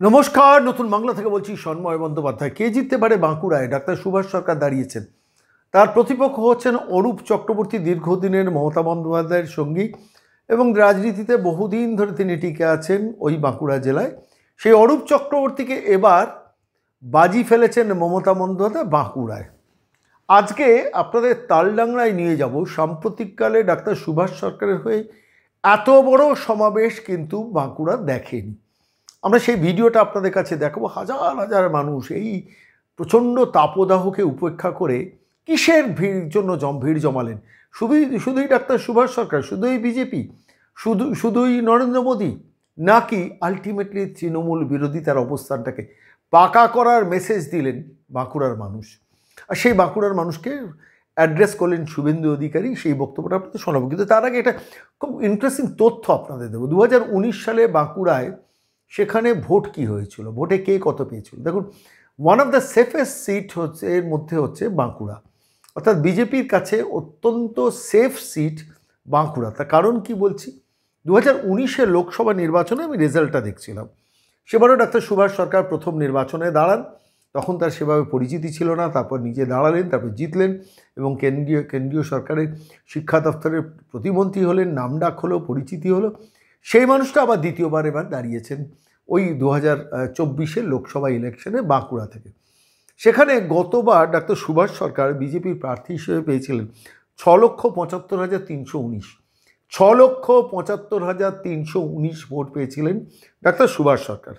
নমস্কার, নতুন বাংলা থেকে বলছি সন্ময় বন্দ্যোপাধ্যায়। কে জিততে পারে বাঁকুড়ায়? ডাক্তার সুভাষ সরকার দাঁড়িয়েছেন। তার প্রতিপক্ষ হচ্ছেন অরূপ চক্রবর্তী, দীর্ঘদিনের মমতা বন্দ্যোপাধ্যায়ের সঙ্গী এবং রাজনীতিতে বহুদিন ধরে তিনি টিকে আছেন ওই বাঁকুড়া জেলায়। সেই অরূপ চক্রবর্তীকে এবার বাজি ফেলেছেন মমতা বন্দ্যোপাধ্যায় বাঁকুড়ায়। আজকে আপনাদের তালডাংরায় নিয়ে যাব। সাম্প্রতিককালে ডাক্তার সুভাষ সরকারের হয়ে এত বড় সমাবেশ কিন্তু বাঁকুড়া দেখেনি। আমরা সেই ভিডিওটা আপনাদের কাছে দেখাবো। হাজার হাজার মানুষ এই প্রচণ্ড তাপদাহকে উপেক্ষা করে কিসের ভিড় জমালেন? শুধুই ডাক্তার সুভাষ সরকার, শুধুই বিজেপি, শুধুই নরেন্দ্র মোদী, নাকি আলটিমেটলি তৃণমূল বিরোধী তার অবস্থানটাকে পাকা করার মেসেজ দিলেন বাঁকুড়ার মানুষ? আর সেই বাঁকুড়ার মানুষকে অ্যাড্রেস করলেন শুভেন্দু অধিকারী। সেই বক্তব্যটা আপনাদের শোনাবো, কিন্তু তার আগে এটা খুব ইন্টারেস্টিং তথ্য আপনাদের দেবো। 2019 সালে বাঁকুড়ায় সেখানে ভোট কি হয়েছিল, ভোটে কে কত পেয়েছিল। দেখুন, one of the safest seat হচ্ছে এর মধ্যে হচ্ছে বাঁকুড়া, অর্থাৎ বিজেপির কাছে অত্যন্ত সেফ সিট বাঁকুড়া। তার কারণ কি বলছি, 2019 লোকসভা নির্বাচনে আমি রেজাল্টটা দেখছিলাম। সেবারও ডাক্তার সুভাষ সরকার প্রথম নির্বাচনে দাঁড়ান। তখন তার সেভাবে পরিচিতি ছিল না, তারপর নিজে দাঁড়ালেন, তারপর জিতলেন এবং কেন্দ্রীয় সরকারের শিক্ষা দপ্তরের প্রতিমন্ত্রী হলেন, নামডাক হলো, পরিচিতি হলো। সেই মানুষটা আবার দ্বিতীয়বার এবার দাঁড়িয়েছেন ওই 2024 লোকসভা ইলেকশনে বাঁকুড়া থেকে। সেখানে গতবার ডাক্তার সুভাষ সরকার বিজেপির প্রার্থী হিসেবে পেয়েছিলেন 6,75,319। 6,75,319 ভোট পেয়েছিলেন ডাক্তার সুভাষ সরকার।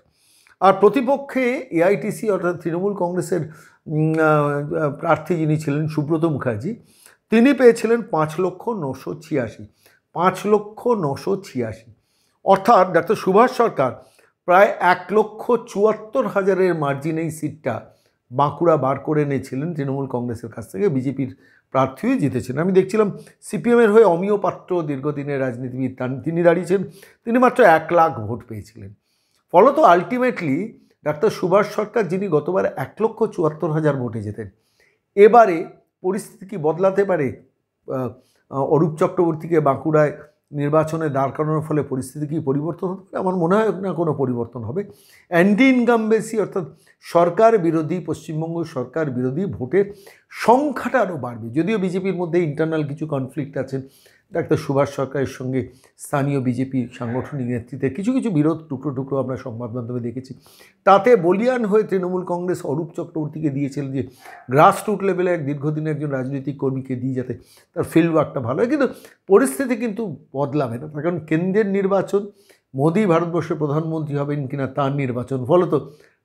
আর প্রতিপক্ষে এআইটিসি অর্থাৎ তৃণমূল কংগ্রেসের প্রার্থী যিনি ছিলেন সুব্রত মুখার্জি, তিনি পেয়েছিলেন 5,986। 5,986, অর্থাৎ ডাক্তার সুভাষ সরকার প্রায় 1,74,000 মার্জিনে এই সিটটা বাঁকুড়া বার করে এনেছিলেন তৃণমূল কংগ্রেসের কাছ থেকে। বিজেপির প্রার্থীও জিতেছেন। আমি দেখছিলাম সিপিএমের হয়ে অমিয় পাত্র, দীর্ঘদিনের রাজনীতিবিদ, তিনি দাঁড়িয়েছেন, তিনি মাত্র 1 লাখ ভোট পেয়েছিলেন। ফলত আলটিমেটলি ডাক্তার সুভাষ সরকার, যিনি গতবার 1,74,000 ভোটে যেতেন, এবারে পরিস্থিতি কি বদলাতে পারে? অরূপ চক্রবর্তীকে বাঁকুড়ায় নির্বাচনে দাঁড় করানোর ফলে পরিস্থিতি কি পরিবর্তন হবে? আমার মনে হয় না কোনো পরিবর্তন হবে। অ্যান্টি ইনকামবেন্সি অর্থাৎ সরকার বিরোধী, পশ্চিমবঙ্গ সরকার বিরোধী ভোটের সংখ্যাটা আরও বাড়বে। যদিও বিজেপির মধ্যে ইন্টারনাল কিছু কনফ্লিক্ট আছে, ডাক্তার সুভাষ সরকারের সঙ্গে স্থানীয় বিজেপির সাংগঠনিক নেতৃত্বের কিছু বিরোধ টুকরো আমরা সংবাদ মাধ্যমে দেখেছি। তাতে বলিয়ান হয়ে তৃণমূল কংগ্রেস অরূপ চক্রবর্তীকে দিয়েছিলেন যে গ্রাসরুট লেভেলে এক দীর্ঘদিনের একজন রাজনৈতিক কর্মীকে দিয়ে যাতে তার ফিল্ড ওয়ার্কটা ভালো হয়। কিন্তু পরিস্থিতি কিন্তু বদলাবে না, কারণ কেন্দ্রের নির্বাচন, মোদী ভারতবর্ষের প্রধানমন্ত্রী হবেন কিনা তার নির্বাচন। ফলত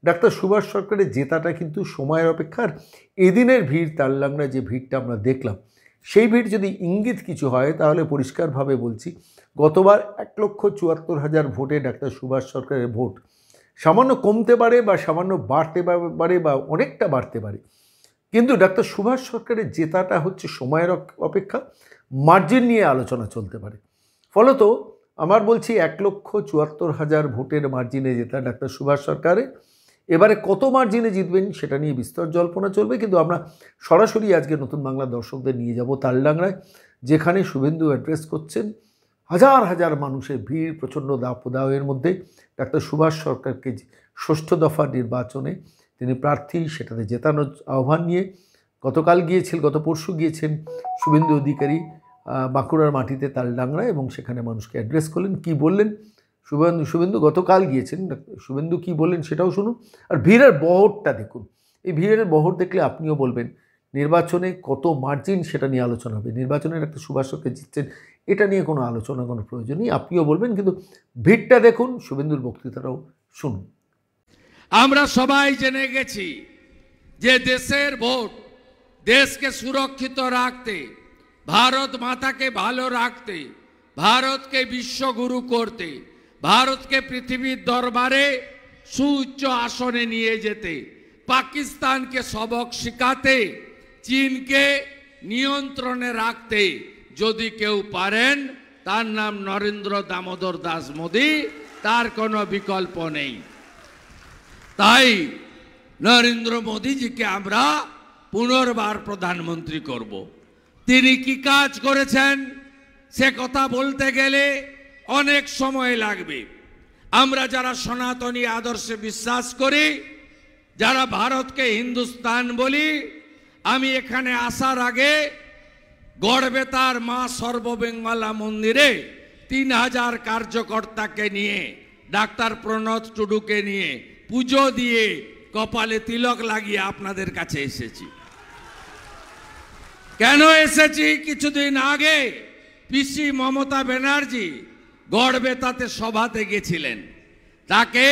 ডাক্তার সুভাষ সরকারের জেতাটা কিন্তু সময়ের অপেক্ষার। এদিনের ভিড়, তালডাংরায় যে ভিড়টা আমরা দেখলাম, সেই ভিড় যদি ইঙ্গিত কিছু হয় তাহলে পরিষ্কারভাবে বলছি, গতবার 1,74,000 ভোটে ডাক্তার সুভাষ সরকারের ভোট সামান্য কমতে পারে বা সামান্য বাড়তে পারে বা অনেকটা বাড়তে পারে, কিন্তু ডাক্তার সুভাষ সরকারের জেতাটা হচ্ছে সময়ের অপেক্ষা। মার্জিন নিয়ে আলোচনা চলতে পারে। ফলত আমার বলছি 1,74,000 ভোটের মার্জিনে জেতা ডাক্তার সুভাষ সরকারের। এবারে কত মার্জিনে জিতবেন সেটা নিয়ে বিস্তর জল্পনা চলবে, কিন্তু আমরা সরাসরি আজকে নতুন বাংলা দর্শকদের নিয়ে যাব তালডাংরায়, যেখানে শুভেন্দু অ্যাড্রেস করছেন। হাজার হাজার মানুষের ভিড়, প্রচণ্ড দাবদাহের মধ্যে ডাক্তার সুভাষ সরকারকে ষষ্ঠ দফা নির্বাচনে তিনি প্রার্থী, সেটাতে জেতানোর আহ্বান নিয়ে গত পরশু গিয়েছেন শুভেন্দু অধিকারী বাঁকুড়ার মাটিতে তালডাংরায়, এবং সেখানে মানুষকে অ্যাড্রেস করলেন। কি বললেন শুভেন্দু গতকাল গিয়েছেন, শুভেন্দু কি বললেন সেটাও শুনুন। আর ভিড়ের বহরটা দেখুন। এই ভিড়ের বহর দেখলে আপনিও বলবেন নির্বাচনে কত মার্জিন সেটা নিয়ে আলোচনা হবে। নির্বাচনের একটা সুভাষ সরকার জিতছেন, এটা নিয়ে কোনো আলোচনা কোনো প্রয়োজন নেই, আপনিও বলবেন, কিন্তু ভিড়টা দেখুন, শুভেন্দুর বক্তৃতাটাও শুনুন। আমরা সবাই জেনে গেছি যে দেশের ভোট, দেশকে সুরক্ষিত রাখতে, ভারত মাতাকে ভালো রাখতে, ভারতকে বিশ্বগুরু করতে, ভারতকে পৃথিবীর দরবারে সুউচ্চ আসনে নিয়ে যেতে, পাকিস্তানকে সবক শিখাতে, চীনকে নিয়ন্ত্রণে রাখতে যদি কেউ পারেন, তার নাম নরেন্দ্র দামোদর দাস মোদী, তার কোনো বিকল্প নেই। তাই নরেন্দ্র মোদীজিকে আমরা পুনর্বার প্রধানমন্ত্রী করব। তিনি কি কাজ করেছেন সে কথা বলতে গেলে অনেক সময় লাগবে। আমরা যারা সনাতনী আদর্শে বিশ্বাস করি, যারা ভারতকে হিন্দুস্তান বলি, আমি এখানে আসার আগে গড়বেতার মা সর্ববেঙ্গলা মন্দিরে 3000 কার্যকর্তাকে নিয়ে, ডাক্তার প্রণত টুডুকে নিয়ে পুজো দিয়ে কপালে তিলক লাগিয়ে আপনাদের কাছে এসেছি। কেন এসেছি? কিছুদিন আগে পিসি মমতা ব্যানার্জি গড়বেতাতে সভাতে গেছিলেন। তাকে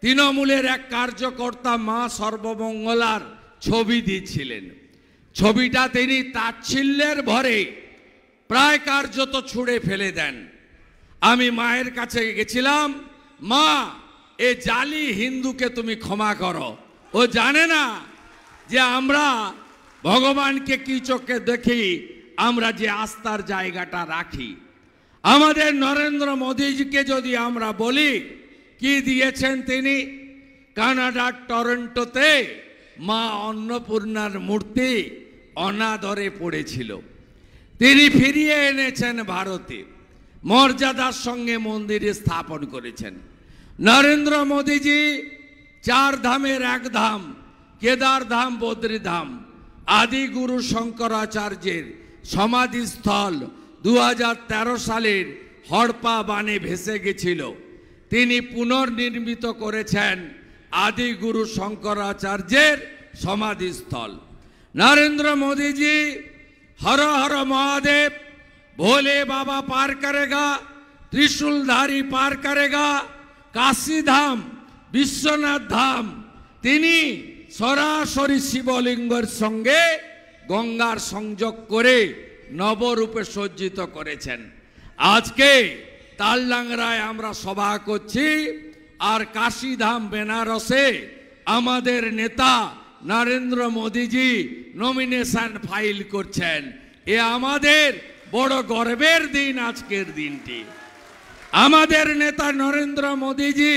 তৃণমূলের এক কার্যকর্তা মা সর্বমঙ্গলার ছবি দিয়েছিলেন। ছবিটা তিনি তাচ্ছিল্যের ভরে প্রায় কার্যত ছুঁড়ে ফেলে দেন। আমি মায়ের কাছে গেছিলাম, মা এ জালি হিন্দুকে তুমি ক্ষমা করো, ও জানে না যে আমরা ভগবানকে কি চোখে দেখি, আমরা যে আস্থার জায়গাটা রাখি। আমাদের নরেন্দ্র মোদীজিকে যদি আমরা বলি কি দিয়েছেন তিনি, কানাডার টরন্টোতে মা অন্নপূর্ণার মূর্তি অনাদরে পড়েছিল, তিনি ফিরিয়ে এনেছেন ভারতে, মর্যাদার সঙ্গে মন্দিরে স্থাপন করেছেন। নরেন্দ্র মোদীজি 4 ধামের এক ধাম কেদার ধাম বদ্রীধাম আদি গুরু শঙ্করাচার্যের সমাধিস্থল 2013 সালের হড়পা বানে ভেসে গেছিল, তিনি পুনর্নির্মিত করেছেন আদি গুরু শঙ্করাচার্যের সমাধিস্থল। नरेंद्र मोदी जी हर हर महादेव, भोले बाबा पार करेगा, त्रिशूलधारी पार करेगा, काशी धाम विश्वनाथ धाम তিনি সরাসরি শিবলিঙ্গের সঙ্গে গঙ্গার সংযোগ করে নবরূপে সজ্জিত করেছেন। আজকে তালডাংরায় আমরা সভা করছি, আর কাশীধাম বেনারসে আমাদের নেতা নরেন্দ্র মোদীজি নমিনেশন ফাইল করছেন। এ আমাদের বড় গর্বের দিন। আজকের দিনটি আমাদের নেতা নরেন্দ্র মোদীজি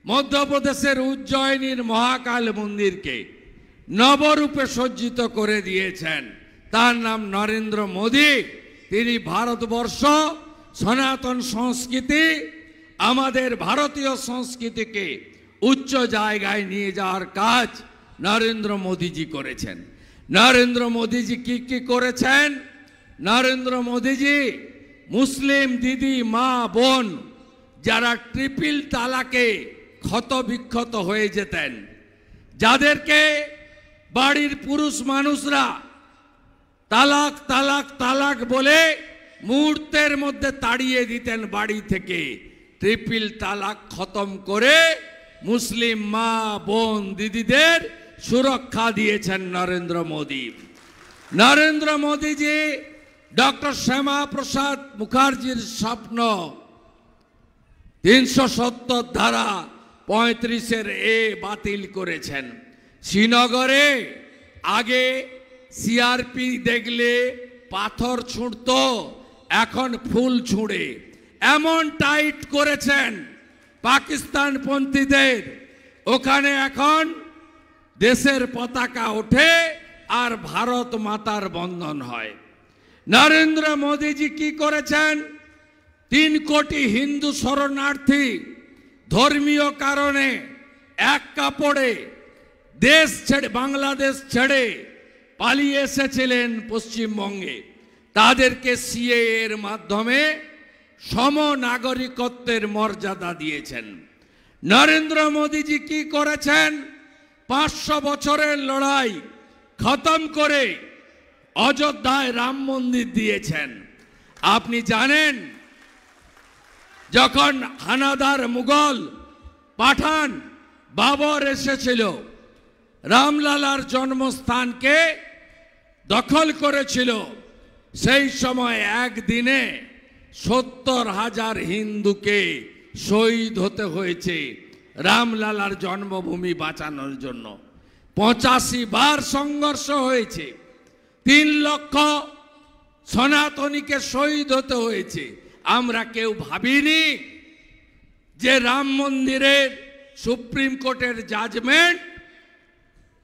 মধ্যপ্রদেশের উজ্জয়িনীর মহাকাল মন্দিরকে নবরূপে সজ্জিত করে দিয়েছেন। তার নাম নরেন্দ্র মোদী। তিনি ভারতবর্ষ সনাতন সংস্কৃতি, আমাদের ভারতীয় সংস্কৃতিকে উচ্চ জায়গায় নিয়ে যাওয়ার কাজ নরেন্দ্র মোদীজি করেছেন। নরেন্দ্র মোদীজি কি কি করেছেন? নরেন্দ্র মোদীজি মুসলিম দিদি মা বোন যারা ট্রিপল তালাকে ক্ষত বিক্ষত হয়ে যেতেন, যাদেরকে বাড়ির পুরুষ মানুষরা তালাক তালাক তালাক বলে মুহূর্তের মধ্যে তাড়িয়ে দিতেন বাড়ি থেকে, ট্রিপল তালাক খতম করে মুসলিম মা বোন দিদিদের সুরক্ষা দিয়েছেন নরেন্দ্র মোদী। নরেন্দ্র মোদীজি ডক্টর শ্যামা প্রসাদ মুখার্জির স্বপ্ন 370 ধারা 35-এর এ বাতিল করেছেন। শ্রীনগরে আগে সিআরপি দেখলে পাথর ছুঁড়ত, এখন ফুল ছুঁড়ে এমন টাইট করেছেন পাকিস্তান পন্থীদের। ওখানে এখন দেশের পতাকা ওঠে আর ভারত মাতার বন্ধন হয়। নরেন্দ্র মোদীজি কি করেছেন? 3 কোটি হিন্দু শরণার্থী ধর্মীয় কারণে এক কাপড়ে দেশ ছেড়ে বাংলাদেশ ছেড়ে পালিয়ে এসেছিলেন পশ্চিমবঙ্গে, তাদেরকে সিএএ এর মাধ্যমে সম নাগরিকত্বের মর্যাদা দিয়েছেন। নরেন্দ্র মোদীজি কি করেছেন? 500 বছরের লড়াই খতম করে অযোধ্যায় রাম মন্দির দিয়েছেন। আপনি জানেন, যখন হানাদার মুঘল পাঠান বাবর এসেছিল, রামলালার জন্মস্থানকে দখল করেছিল, সেই সময় একদিনে 70,000 হিন্দুকে শহীদ হতে হয়েছে রামলালার জন্মভূমি বাঁচানোর জন্য। 85 বার সংঘর্ষ হয়েছে, 3 লক্ষ সনাতনীকে শহীদ হতে হয়েছে। আমরা কেউ ভাবিনি যে রাম মন্দিরের সুপ্রিম কোর্টের জাজমেন্ট,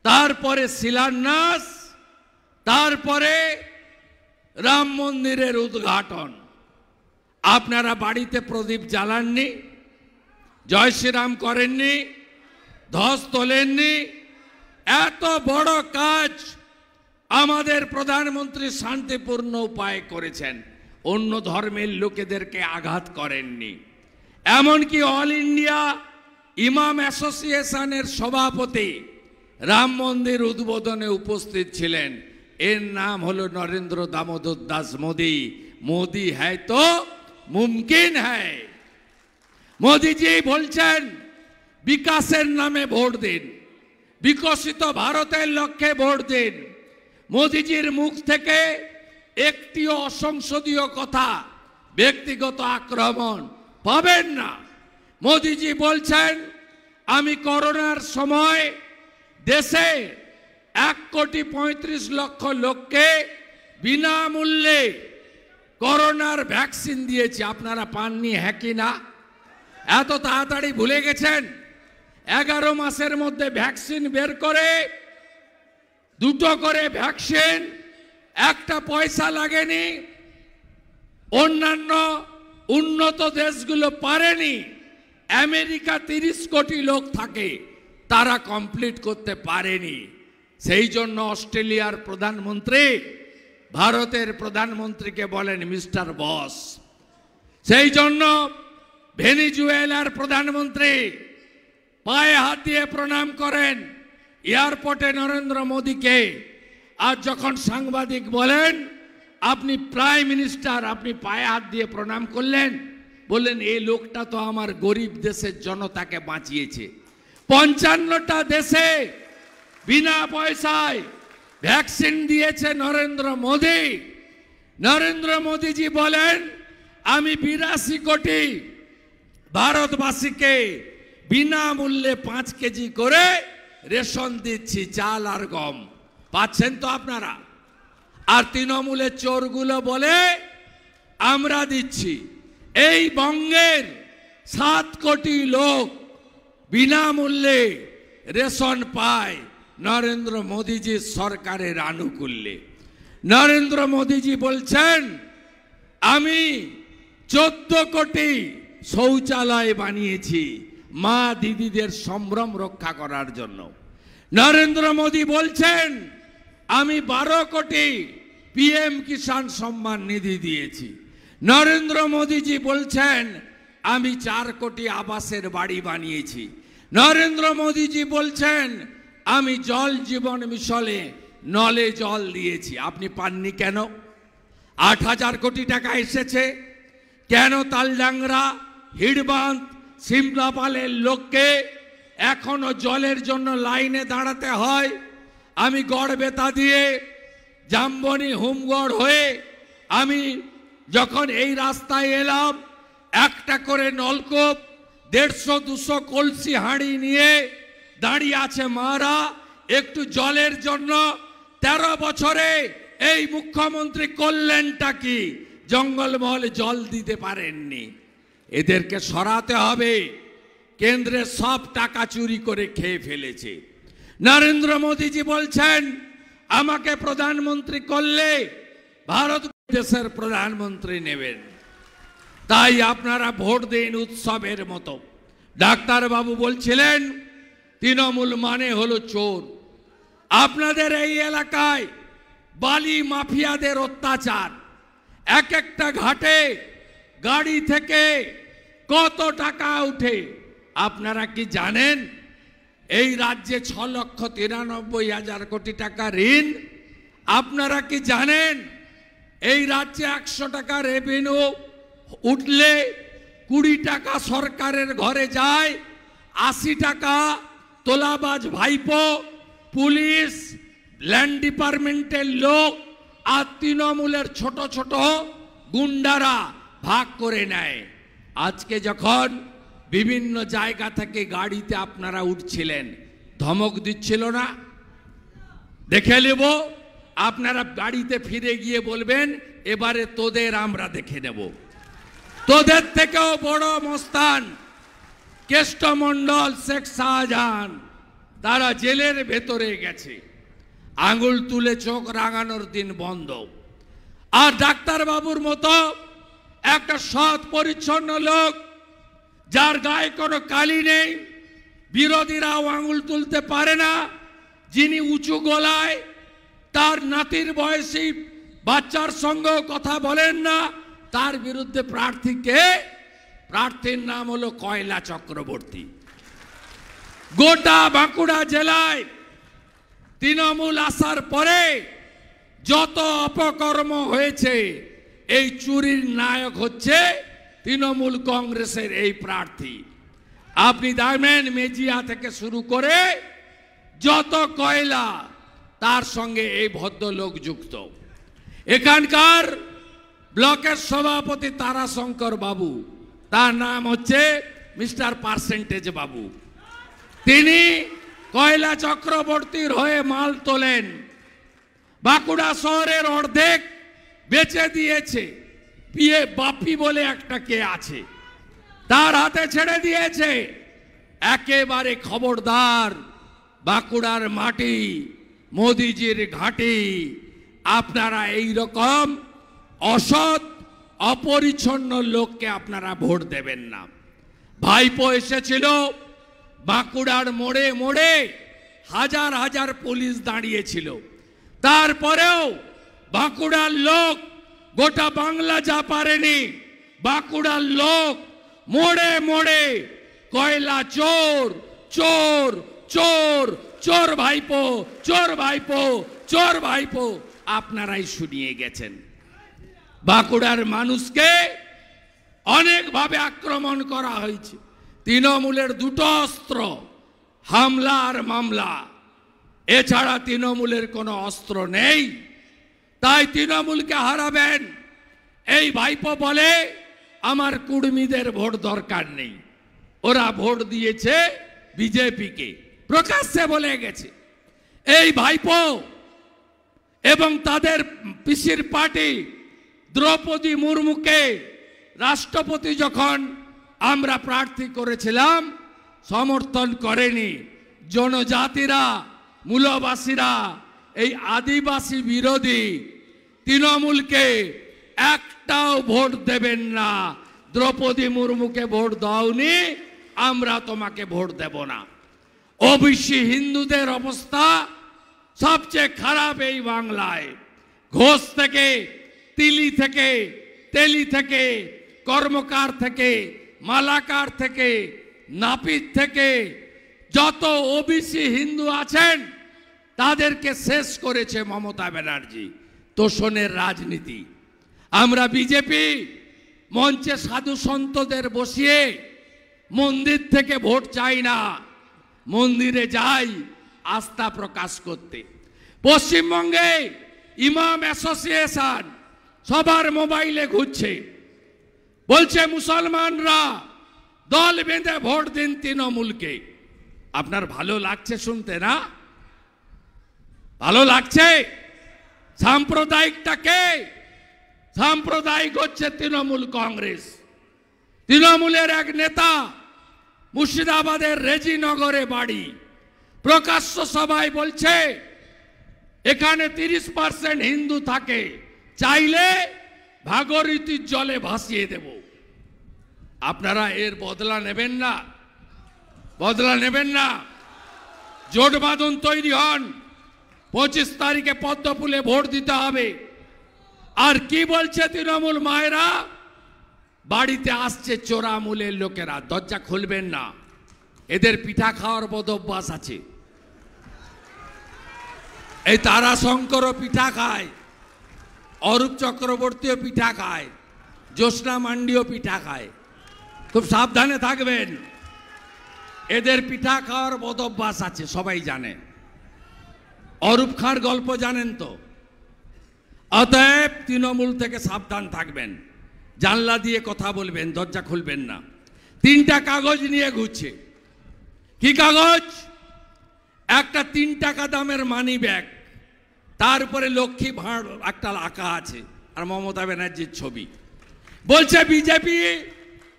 তারপরে শিলান্যাস, তারপরে রাম মন্দিরের উদ্ঘাটন। আপনারা বাড়িতে প্রদীপ জ্বালাননি, জয় শ্রীরাম করেননি, ধ্বজ তোলেননি। এত বড় কাজ আমাদের প্রধানমন্ত্রী শান্তিপূর্ণ উপায়ে করেছেন, অন্য ধর্মের লোকেদেরকে আঘাত করেননি। এমনকি অল ইন্ডিয়া ইমাম অ্যাসোসিয়েশনের সভাপতি রাম মন্দির উদ্বোধনে উপস্থিত ছিলেন। এর নাম হলো নরেন্দ্র দামোদর দাস মোদি। মোদি হ্যায় তো মুমকিন হ্যায়। মোদিজি বলছেন বিকাশের নামে ভোট দিন, বিকশিত ভারতের লক্ষ্যে ভোট দিন। মোদিজির মুখ থেকে একটিও অসংসদীয় কথা, ব্যক্তিগত আক্রমণ পাবেন না। মোদিজি বলছেন আমি করোনার সময় দেশে 1,35,00,000 লোককে বিনামূল্যে করোনার ভ্যাকসিন দিয়েছি। আপনারা পাননি হ্যাঁ কি না? এত তাড়াতাড়ি ভুলে গেছেন? 11 মাসের মধ্যে ভ্যাকসিন বের করে 2টো করে ভ্যাকসিন, একটা পয়সা লাগেনি। অন্যান্য উন্নত দেশগুলো পারেনি। আমেরিকা 30 কোটি লোক থাকে, তারা কমপ্লিট করতে পারেনি। সেই জন্য অস্ট্রেলিয়ার প্রধানমন্ত্রী ভারতের প্রধানমন্ত্রীকে বলেন মিস্টার বস। সেই জন্য ভেনিজুয়েলার প্রধানমন্ত্রী পায়ে হাত দিয়ে প্রণাম করেন এয়ারপোর্টে নরেন্দ্র মোদীকে। আর যখন সাংবাদিক বলেন আপনি প্রাইম মিনিস্টার, আপনি পায়ে হাত দিয়ে প্রণাম করলেন, বললেন এই লোকটা তো আমার গরিব দেশের জনতাকে বাঁচিয়েছে। 55টা দেশে বিনা পয়সায় ভ্যাকসিন দিয়েছে নরেন্দ্র মোদী। নরেন্দ্র মোদীজি বলেন আমি 82 কোটি ভারতবাসীকে বিনামূল্যে 5 কেজি করে রেশন দিচ্ছি, চাল আর গম। পাচ্ছেন তো আপনারা? আর তৃণমূলের চোরগুলো বলে আমরা দিচ্ছি। এই বঙ্গের 7 কোটি লোক বিনামূল্যে রেশন পায় নরেন্দ্র মোদীজির সরকারের আনুকূল্যে। নরেন্দ্র মোদীজি বলছেন আমি 14 কোটি শৌচালয় বানিয়েছি মা দিদিদের সম্ভ্রম রক্ষা করার জন্য। নরেন্দ্র মোদী বলছেন আমি 12 কোটি পিএম কিষাণ সম্মান নিধি দিয়েছি। নরেন্দ্র মোদীজি বলছেন আমি 4 কোটি আবাসের বাড়ি বানিয়েছি। নরেন্দ্র মোদীজি বলছেন আমি জল জীবন মিশনে নলে জল দিয়েছি। আপনি পাননি কেন? 8,000 কোটি টাকা এসেছে কেন? তালডাংরা, হিড়বাঁধ, সিমলাপালের লোককে এখনো জলের জন্য লাইনে দাঁড়াতে হয়। আমি গড়বেতা দিয়ে জামবনি হোমগড় হয়ে আমি যখন এই রাস্তায় এলাম, একটা করে নলকূপ 150-200 কলসি হাঁড়ি নিয়ে দাঁড়িয়ে আছে মারা একটু জলের জন্য। 13 বছরে এই মুখ্যমন্ত্রী করলেনটা কি? জঙ্গলমহলে জল দিতে পারেননি। এদেরকে সরাতে হবে। কেন্দ্রের সব টাকা চুরি করে খেয়ে ফেলেছে। নরেন্দ্র মোদীজি বলছেন আমাকে প্রধানমন্ত্রী করলে ভারত দেশের প্রধানমন্ত্রী নেবেন, তাই আপনারা ভোট দিন উৎসবের মতো। ডাক্তারবাবু বলছিলেন তৃণমূল মানে হলো চোর। আপনাদের এই এলাকায় বালি মাফিয়াদের অত্যাচার, এক একটা ঘাটে গাড়ি থেকে কত টাকা উঠে আপনারা কি জানেন? এই রাজ্যে 6,93,000 কোটি টাকা ঋণ। আপনারা কি জানেন এই রাজ্যে 100 টাকা রেভিনিউ উঠলে 20 টাকা সরকারের ঘরে যায়, 80 টাকা তোলাবাজ ভাইপো, পুলিশ, ল্যান্ড ডিপার্টমেন্টের লোক আর তৃণমূলের ছোট ছোট গুন্ডারা ভাগ করে নেয়। আজকে যখন বিভিন্ন জায়গা থেকে গাড়িতে আপনারা উঠছিলেন, ধমক দিচ্ছিল না? দেখে নেব। আপনারা গাড়িতে ফিরে গিয়ে বলবেন এবারে তোদের আমরা দেখে নেব। তোদের থেকেও বড় মস্তান কেষ্টমণ্ডল, শেখ শাহজাহান, তারা জেলের ভেতরে গেছে। আঙুল তুলে চোখ রাঙানোর দিন বন্ধ। আর ডাক্তারবাবুর মতো একটা সৎ পরিচ্ছন্ন লোক যার গায়ে কোনো কালি নেই, বিরোধীরাও আঙুল তুলতে পারে না, যিনি উঁচু গলায় তার নাতির বয়সী বাচ্চার সঙ্গেও কথা বলেন না, তার বিরুদ্ধে প্রার্থীকে, প্রার্থীর নাম হলো কয়লা চক্রবর্তী। গোটা বাঁকুড়া জেলায় তৃণমূল আসার পরে যত অপকর্ম হয়েছে, এই চুরির নায়ক হচ্ছে তৃণমূল কংগ্রেসের এই প্রার্থী। আপনি দেখবেন মেজিয়া থেকে শুরু করে যত কয়লা, তার সঙ্গে এই ভদ্রলোক যুক্ত। এখানকার ব্লকের সভাপতি তারাশঙ্কর বাবু, তার নাম হচ্ছে মিস্টার পার্সেন্টেজ বাবু। তিনি কয়লা চক্রবর্তীর হয়ে মাল তোলেন, বাঁকুড়া শহরের অর্ধেক বেচে দিয়েছে। পিয়ে বাপি বলে একটা কে আছে, তার হাতে ছেড়ে দিয়েছে। একেবারে খবরদার, বাঁকুড়ার মাটি মোদিজির ঘাঁটি। আপনারা এই রকম অসৎ অপরিচ্ছন্ন লোককে আপনারা ভোট দেবেন না। ভাইপো এসেছিল, বাঁকুড়ার মোড়ে মোড়ে হাজার হাজার পুলিশ দাঁড়িয়েছিল, তারপরেও বাঁকুড়ার লোক, গোটা বাংলা যা পারেনি, বাঁকুড়ার লোক মোড়ে মোড়ে কয়লা চোর চোর চোর চোর ভাইপো, চোর ভাইপো, চোর ভাইপো আপনারাই শুনিয়ে গেছেন। বাঁকুড়ার মানুষকে অনেকভাবে আক্রমণ করা হয়েছে। তৃণমূলের দুটো অস্ত্র, হামলা আর মামলা, এছাড়া তৃণমূলের কোনো অস্ত্র নেই। তাই তৃণমূলকে হারাবেন। এই ভাইপো বলে আমার কুর্মীদের ভোট দরকার নেই, ওরা ভোট দিয়েছে বিজেপিকে, প্রকাশ্যে বলে গেছে। এই ভাইপো এবং তাদের পিসির পার্টি দ্রৌপদী মুর্মুকে রাষ্ট্রপতি যখন আমরা প্রার্থী করেছিলাম, সমর্থন করেনি। জনজাতিরা, মূলবাসীরা, এই আদিবাসী বিরোধী তৃণমূলকে একটাও ভোট দেবেন না। দ্রৌপদী মুর্মুকে ভোট দাওনি, আমরা তোমাকে ভোট দেব না। ওবিসি হিন্দুদের অবস্থা সবচেয়ে খারাপ এই বাংলায়। ঘোষ থেকে, তিলি থেকে, তেলি থেকে, কর্মকার থেকে, মালাকার থেকে, নাপিত থেকে যত ওবিসি হিন্দু আছেন তাদেরকে শেষ করেছে মমতা ব্যানার্জি। তোষণের রাজনীতি। আমরা বিজেপি মঞ্চে সাধু সন্তদের বসিয়ে মন্দির থেকে ভোট চাই না, মন্দিরে যাই আস্থা প্রকাশ করতে। পশ্চিমবঙ্গে ইমাম অ্যাসোসিয়েশন সবার মোবাইলে ঘুরছে, বলছে মুসলমানরা দল বেঁধে ভোট দিন তৃণমূলকে। আপনার ভালো লাগছে শুনতে না? ভালো লাগছে? সাম্প্রদায়িকটাকে, সাম্প্রদায়িক হচ্ছে তৃণমূল কংগ্রেস। তৃণমূলের এক নেতা মুর্শিদাবাদের রেজিনগরে বাড়ি, প্রকাশ্য সভায় বলছে এখানে 30% হিন্দু থাকে, চাইলে ভাগীরথীর জলে ভাসিয়ে দেব। আপনারা এর বদলা নেবেন না? বদলা নেবেন না? জোট বাঁধন তৈরি হন, 25 তারিখে পদ্মফুলে ভোট দিতে হবে। আর কি বলছে তৃণমূল মায়েরা? বাড়িতে আসছে চোরামূলের লোকেরা, দরজা খুলবেন না, এদের পিঠা খাওয়ার বদ অভ্যাস আছে। এই তারাশঙ্করও পিঠা খায়, অরূপ চক্রবর্তীও পিঠা খায়, জ্যোৎস্না মান্ডিও পিঠা খায়। খুব সাবধানে থাকবেন, এদের পিঠা খাওয়ার বদ অভ্যাস আছে, সবাই জানে। অরূপ খাঁর গল্প জানেন তো? অতএব তৃণমূল থেকে সাবধান থাকবেন, জানলা দিয়ে কথা বলবেন, দরজা খুলবেন না। 3টা কাগজ নিয়ে ঘুরছে। কি কাগজ? একটা 3 টাকা দামের মানি ব্যাগ, তার উপরে লক্ষ্মী ভাঁড় একটা আঁকা আছে আর মমতা ব্যানার্জির ছবি। বলছে বিজেপি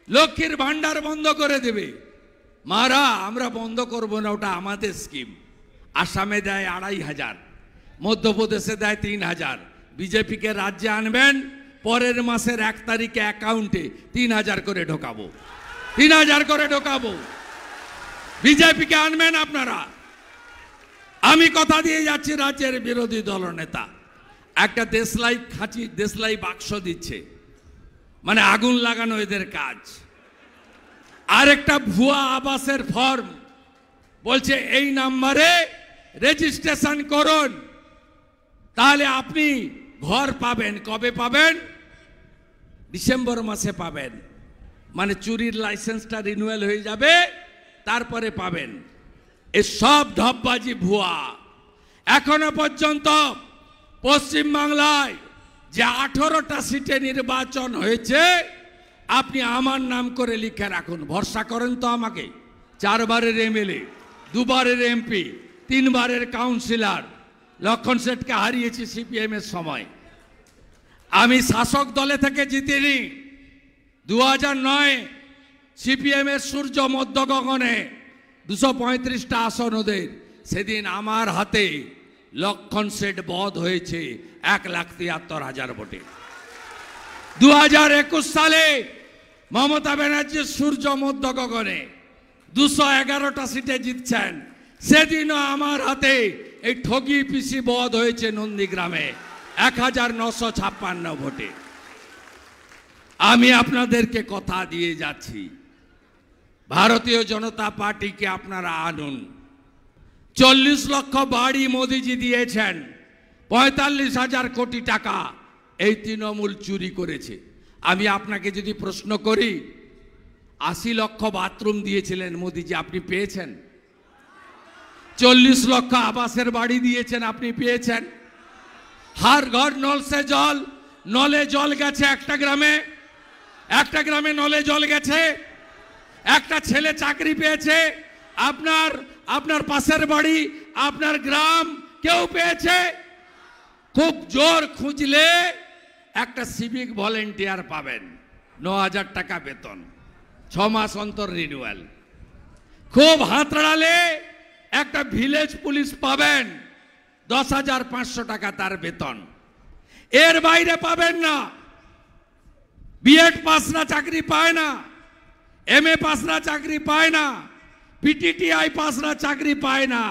লক্ষ্মীর ভান্ডার বন্ধ করে দেবে। মারা, আমরা বন্ধ করব না, ওটা আমাদের স্কিম। আসামে দেয় 2500, মধ্যপ্রদেশে দেয় 3000। বিজেপিকে রাজ্যে আনবেন, পরের মাসের 1 তারিখে অ্যাকাউন্টে 3000 করে ঢোকাবো। 3000 করে ঢোকাবো। বিজেপিকে আনবেন আপনারা। আমি কথা দিয়ে যাচ্ছি, রাজ্যের বিরোধী দলনেতা একটা দেশলাই খাঁচি, দেশলাই বাক্স দিচ্ছে, মানে আগুন লাগানো এদের কাজ। আরেকটা ভুয়া আবাসের ফর্ম বলছে এই নাম্বারে রেজিস্ট্রেশন করুন, তাহলে আপনি ঘর পাবেন। কবে পাবেন? ডিসেম্বর মাসে পাবেন। মানে চুরির লাইসেন্সটা রিনিউয়াল হয়ে যাবে, তারপরে পাবেন। এসব ঢপবাজি ভুয়া। এখনো পর্যন্ত পশ্চিমবাংলায় যে 18টা সিটে নির্বাচন হয়েছে, আপনি আমার নাম করে লিখে রাখুন। ভরসা করেন তো আমাকে? 4 বারের এমএলএ, 2 বারের এমপি, 3 বারের কাউন্সিলর, লক্ষণ শেঠকে হারিয়েছি সিপিএম এর সময়। আমি শাসক দলে থেকে জিতিনি। 2009 সিপিএম এর সূর্য মধ্য গগনে 235টা আসন ওদের, সেদিন আমার হাতে লক্ষণ শেঠ বধ হয়েছে 1,73,000 ভোটে। 2021 সালে মমতা ব্যানার্জির সূর্য মধ্য গগনে 211টা সিটে জিতছেন, সেদিনও আমার হাতে এই ঠগি পিসি বধ হয়েছে নন্দীগ্রামে 1956 ভোটে। আমি আপনাদেরকে কথা দিয়ে যাচ্ছি, ভারতীয় জনতা পার্টিকে আপনারা আনুন। 40 লক্ষ বাড়ি মোদিজি দিয়েছেন, 45,000 কোটি টাকা এই তৃণমূল চুরি করেছে। আমি আপনাকে যদি প্রশ্ন করি, 80 লক্ষ বাথরুম দিয়েছিলেন মোদিজি, আপনি পেয়েছেন? 40 লক্ষ আবাসের বাড়ি দিয়েছেন, আপনি পেয়েছেন? হার ঘর নল সে জল, নলে জল গেছে একটা গ্রামে নলে জল গেছে। একটা ছেলে চাকরি পেয়েছে, আপনার পাশের বাড়ি, আপনার গ্রাম কেউ পেয়েছে? খুব জোর খুঁজলে একটা সিভিক ভলেন্টিয়ার পাবেন, 9,000 টাকা বেতন, 6 মাস অন্তর রিনিউয়াল। খুব হাতড়ালে একটা ভিলেজ পুলিশ পাবেন, 10,500 টাকা তার বেতন। এর বাইরে পাবেন না। বিএড পাসরা চাকরি পায় না, এমএ পাসরা চাকরি পায় না, পিটিটিআই পাসরা চাকরি পায় না।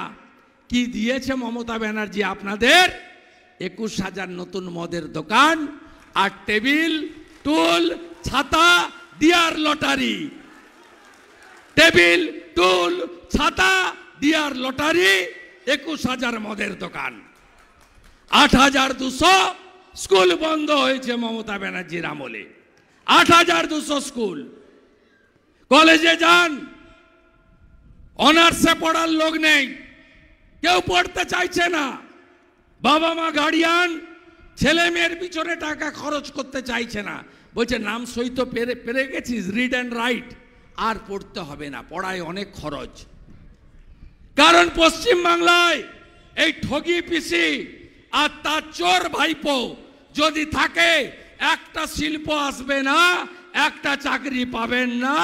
কি দিয়েছে মমতা ব্যানার্জি আপনাদের? 21,000 নতুন মদের দোকান, আর টেবিল, টুল, ছাতা দিয়ার লটারি। টেবিল, টুল, ছাতা দিয়ার লটারি, 21,000 মদের দোকান। 8,200 স্কুল বন্ধ হয়েছে মমতা ব্যানার্জির আমলে। 8,200 স্কুল। কলেজে যান, অনার্সে পড়ার লোক নেই, কেউ পড়তে চাইছে না। বাবা মা গার্ডিয়ান ছেলে মেয়ের পিছনে টাকা খরচ করতে চাইছে না, বলছে নাম সই তো পেরে গেছিস, রিড অ্যান্ড রাইট, আর পড়তে হবে না, পড়ায় অনেক খরচ। কারণ পশ্চিমবাংলায় এই ঠগি পিসি আর তার চোর ভাইপো যদি থাকে, একটা শিল্প আসবে না, একটা চাকরি পাবেন না,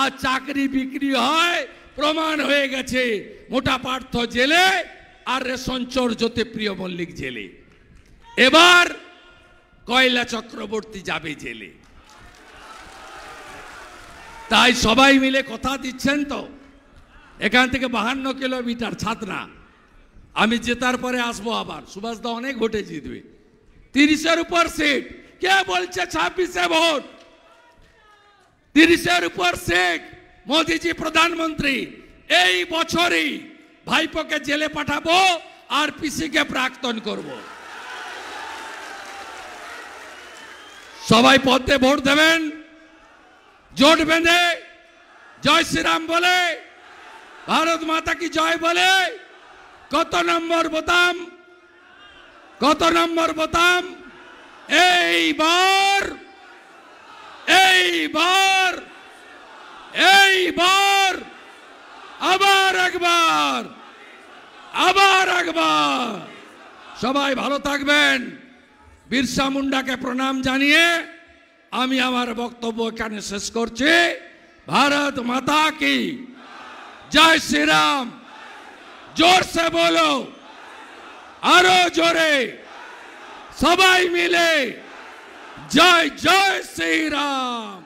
আর চাকরি বিক্রি হয়। প্রমাণ হয়ে গেছে মোটা পার্থ জেলে আর রেশন চোর জ্যোতিপ্রিয় মল্লিক জেলে। এবার কয়লা চক্রবর্তী যাবে জেলে। তাই সবাই মিলে কথা দিচ্ছেন তো, এখান থেকে 52 কিলোমিটার ছাতনা। আমি জেতার পরে আসবো আবার, সুভাষদা অনেক ভোটে জিতবে, 30-এর উপর সিট। কে বলছে 26-এ ভোট? 30-এর উপর সিট। মোদিজি প্রধানমন্ত্রী, এই বছরই ভাইপোকে জেলে পাঠাবো আর পিসিকে প্রাক্তন করব। সবাই পথে ভোট দেবেন, জোট বেঁধে জয় শ্রীরাম বলে, ভারত মাতা কি জয় বলে। কত নম্বর বোতাম? কত নম্বর বোতাম? এইবার এইবার এইবার আবার একবার, আবার একবার। সবাই ভালো থাকবেন। বিরসা মুন্ডাকে প্রণাম জানিয়ে আমি আমার বক্তব্য এখানে শেষ করছি। ভারত মাতা কি জয় শ্রীরাম। জোর সে বলো, আরো জোরে, সবাই মিলে জয় জয় শ্রীরাম।